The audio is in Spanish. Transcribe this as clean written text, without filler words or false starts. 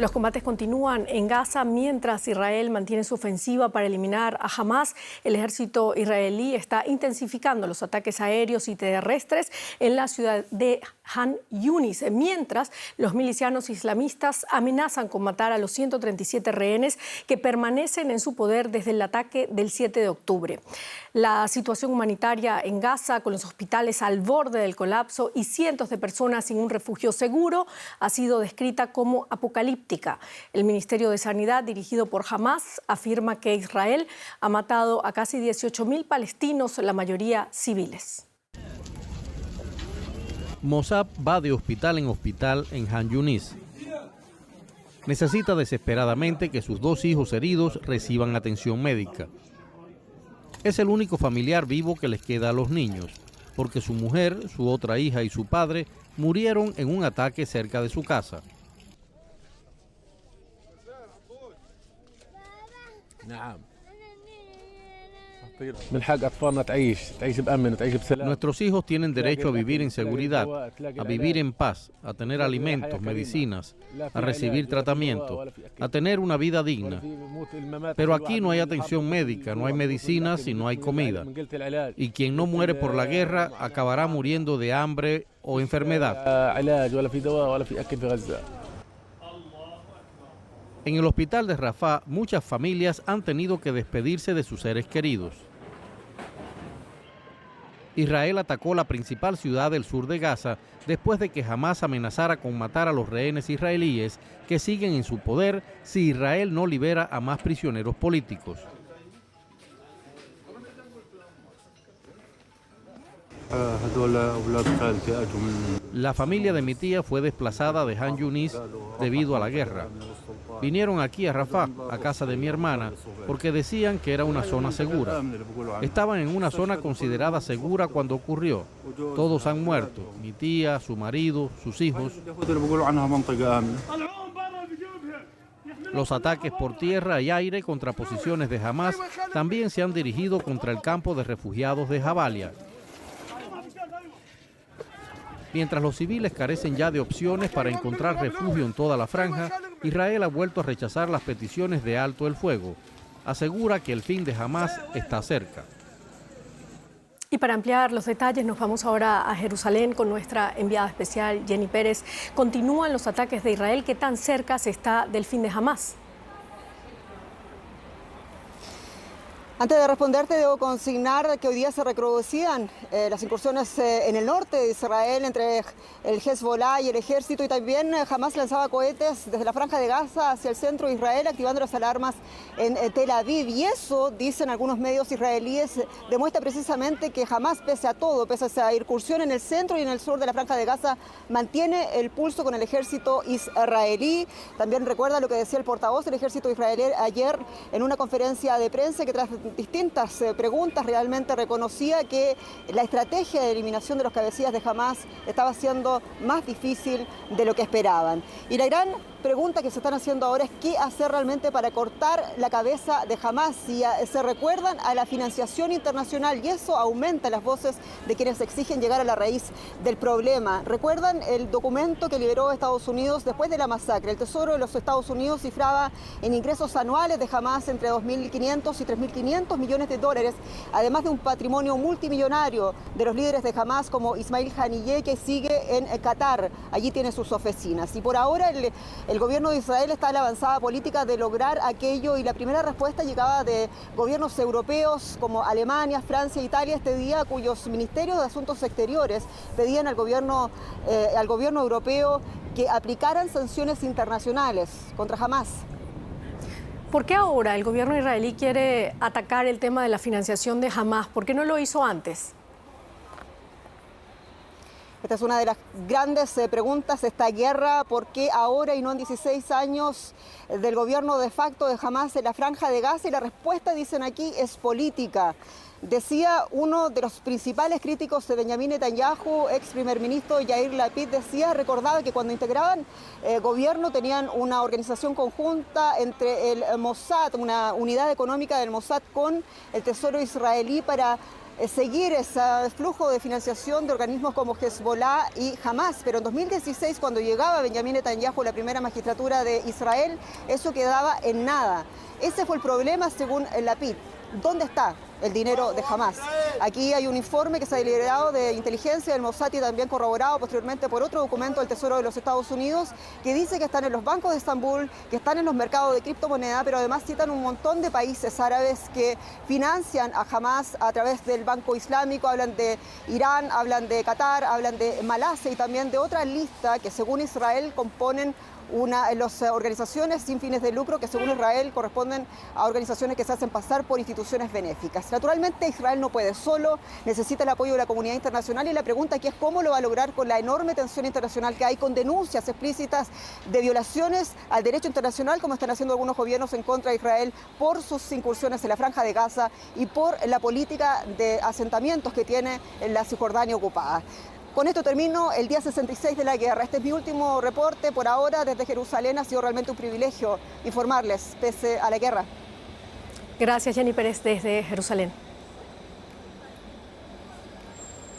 Los combates continúan en Gaza mientras Israel mantiene su ofensiva para eliminar a Hamás. El ejército israelí está intensificando los ataques aéreos y terrestres en la ciudad de Han Yunis, mientras los milicianos islamistas amenazan con matar a los 137 rehenes que permanecen en su poder desde el ataque del 7 de octubre. La situación humanitaria en Gaza, con los hospitales al borde del colapso y cientos de personas sin un refugio seguro, ha sido descrita como apocalíptica. El Ministerio de Sanidad, dirigido por Hamás, afirma que Israel ha matado a casi 18.000 palestinos, la mayoría civiles. Mossab va de hospital en Han Yunis. Necesita desesperadamente que sus 2 hijos heridos reciban atención médica. Es el único familiar vivo que les queda a los niños, porque su mujer, su otra hija y su padre murieron en un ataque cerca de su casa. Nuestros hijos tienen derecho a vivir en seguridad, a vivir en paz, a tener alimentos, medicinas, a recibir tratamiento, a tener una vida digna. Pero aquí no hay atención médica, no hay medicinas y no hay comida. Y quien no muere por la guerra acabará muriendo de hambre o enfermedad. En el hospital de Rafah, muchas familias han tenido que despedirse de sus seres queridos. Israel atacó la principal ciudad del sur de Gaza después de que Hamás amenazara con matar a los rehenes israelíes que siguen en su poder si Israel no libera a más prisioneros políticos. La familia de mi tía fue desplazada de Han Yunis debido a la guerra. Vinieron aquí a Rafah, a casa de mi hermana, porque decían que era una zona segura. Estaban en una zona considerada segura cuando ocurrió. Todos han muerto, mi tía, su marido, sus hijos. Los ataques por tierra y aire contra posiciones de Hamás también se han dirigido contra el campo de refugiados de Jabalia. Mientras los civiles carecen ya de opciones para encontrar refugio en toda la franja, Israel ha vuelto a rechazar las peticiones de alto el fuego. Asegura que el fin de Hamás está cerca. Y para ampliar los detalles nos vamos ahora a Jerusalén con nuestra enviada especial Jenny Pérez. ¿Continúan los ataques de Israel? ¿Qué tan cerca se está del fin de Hamás? Antes de responderte, debo consignar que hoy día se recrudecían las incursiones en el norte de Israel entre el Hezbollah y el ejército, y también Hamás lanzaba cohetes desde la franja de Gaza hacia el centro de Israel, activando las alarmas en Tel Aviv. Y eso, dicen algunos medios israelíes, demuestra precisamente que Hamás, pese a todo, pese a esa incursión en el centro y en el sur de la franja de Gaza, mantiene el pulso con el ejército israelí. También recuerda lo que decía el portavoz del ejército israelí ayer en una conferencia de prensa, que tras distintas preguntas realmente reconocía que la estrategia de eliminación de los cabecillas de Hamás estaba siendo más difícil de lo que esperaban. Y la gran pregunta que se están haciendo ahora es qué hacer realmente para cortar la cabeza de Hamás. Si se recuerdan a la financiación internacional, y eso aumenta las voces de quienes exigen llegar a la raíz del problema. ¿Recuerdan el documento que liberó Estados Unidos después de la masacre? El Tesoro de los Estados Unidos cifraba en ingresos anuales de Hamás entre 2.500 y 3.500 millones de dólares, además de un patrimonio multimillonario de los líderes de Hamás como Ismail Haniyeh, que sigue en Qatar. Allí tiene sus oficinas. Y por ahora el gobierno de Israel está en la avanzada política de lograr aquello, y la primera respuesta llegaba de gobiernos europeos como Alemania, Francia e Italia este día, cuyos ministerios de Asuntos Exteriores pedían al gobierno europeo que aplicaran sanciones internacionales contra Hamás. ¿Por qué ahora el gobierno israelí quiere atacar el tema de la financiación de Hamás? ¿Por qué no lo hizo antes? Esta es una de las grandes preguntas, esta guerra. ¿Por qué ahora y no en 16 años del gobierno de facto de Hamás en la franja de Gaza? Y la respuesta, dicen aquí, es política. Decía uno de los principales críticos de Benjamín Netanyahu, ex primer ministro Yair Lapid, recordaba que cuando integraban gobierno tenían una organización conjunta entre el Mossad, una unidad económica del Mossad, con el Tesoro israelí para seguir ese flujo de financiación de organismos como Hezbollah y Hamas. Pero en 2016, cuando llegaba Benjamín Netanyahu a la primera magistratura de Israel, eso quedaba en nada. Ese fue el problema según Lapid. ¿Dónde está el dinero de Hamas? Aquí hay un informe que se ha liberado de inteligencia del Mossad y también corroborado posteriormente por otro documento del Tesoro de los Estados Unidos que dice que están en los bancos de Estambul, que están en los mercados de criptomoneda, pero además citan un montón de países árabes que financian a Hamas a través del Banco Islámico. Hablan de Irán, hablan de Qatar, hablan de Malasia y también de otra lista que según Israel componen las organizaciones sin fines de lucro que según Israel corresponden a organizaciones que se hacen pasar por instituciones benéficas. Naturalmente Israel no puede solo, necesita el apoyo de la comunidad internacional y la pregunta aquí es cómo lo va a lograr con la enorme tensión internacional que hay, con denuncias explícitas de violaciones al derecho internacional como están haciendo algunos gobiernos en contra de Israel por sus incursiones en la Franja de Gaza y por la política de asentamientos que tiene en la Cisjordania ocupada. Con esto termino el día 66 de la guerra. Este es mi último reporte por ahora desde Jerusalén. Ha sido realmente un privilegio informarles pese a la guerra. Gracias, Jenny Pérez, desde Jerusalén.